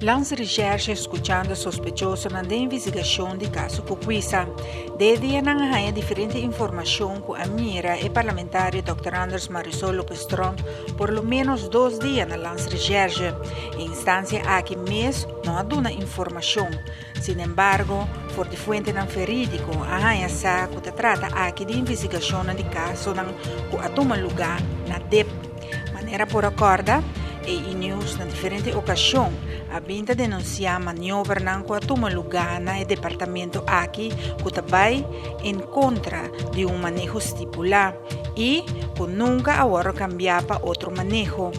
Lança recherche escuchando sospechoso na investigação de caso Cucuisa. Desde a nangahanha diferente informação com a mira e parlamentar Dr. Anders Marisol Lopes Trump por lo menos 2 dias na lança recherche. Em instância aqui mês não há duna informação. Sin embargo, por de fuente não verídico, a hanha sa que trata aqui de investigação de caso que atoma lugar na DEP. Maneira por acorda, e news na diferente ocasião, a binta denunciar maniobra que atoma lugar no departamento aqui que trabalha em contra de manejo estipulado e que nunca agora cambiar para outro manejo.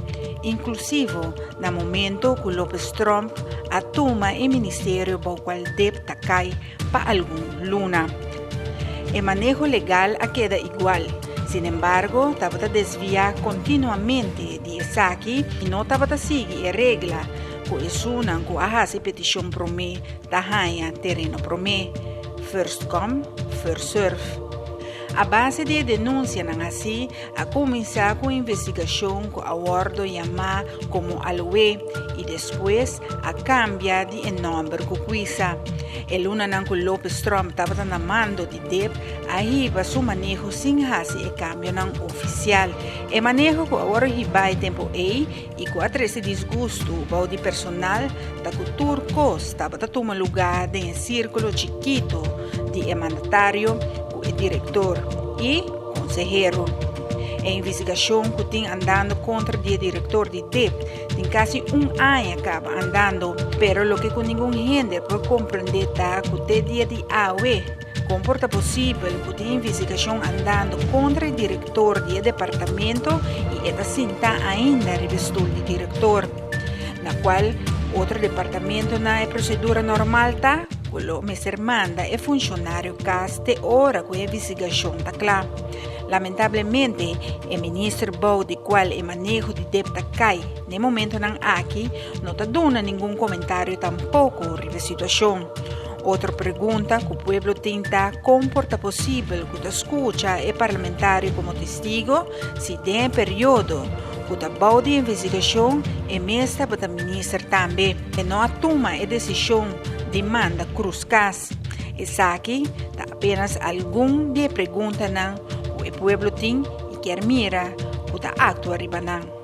Inclusive, no momento que Lopes Trump atoma o ministério para o qual deve cai para algum luna. O manejo legal queda igual. Sin embargo, estava a desviar continuamente de saque e não estava a seguir a regra que é uma que a petição para mim da rainha terreno para mim. First come, first serve. A base de denúncia assim a começar com a investigação que a Wardo chama como Aloe e depois a cambia de nome Cucuisa. El una que Lopes Trump estava na mando de DEP arriba su manejo sem hasi e cambio oficial. E manejo que agora vai tempo e que a esse desgosto para de personal da cultura estava a tomar lugar em círculo chiquito de mandatário e diretor e consejero. A investigação que tem andando contra o diretor de DEP tem quase ano acaba andando, pero lo que com ninguém gente pode compreender que o dia de AOE comporta possível que tem investigação andando contra o diretor do departamento e esta cinta ainda revestiu de diretor, na qual outro departamento na procedura normal tá. Quello messer manda e funcionário caste ora com a investigação está claro. Lamentavelmente, o ministro Bau de qual o manejo de débita cai, no momento não aqui, não está dando nenhum comentário tampouco sobre a situação. Outra pergunta que o povo tenta comporta possível que escuta o parlamentar como testigo se tem período que a Bau de investigação é mestra para o ministro também e não toma a decisão de manda cruzcas. Essa aqui está apenas algum de perguntas que o povo tem e quer mira que está atua ribanan.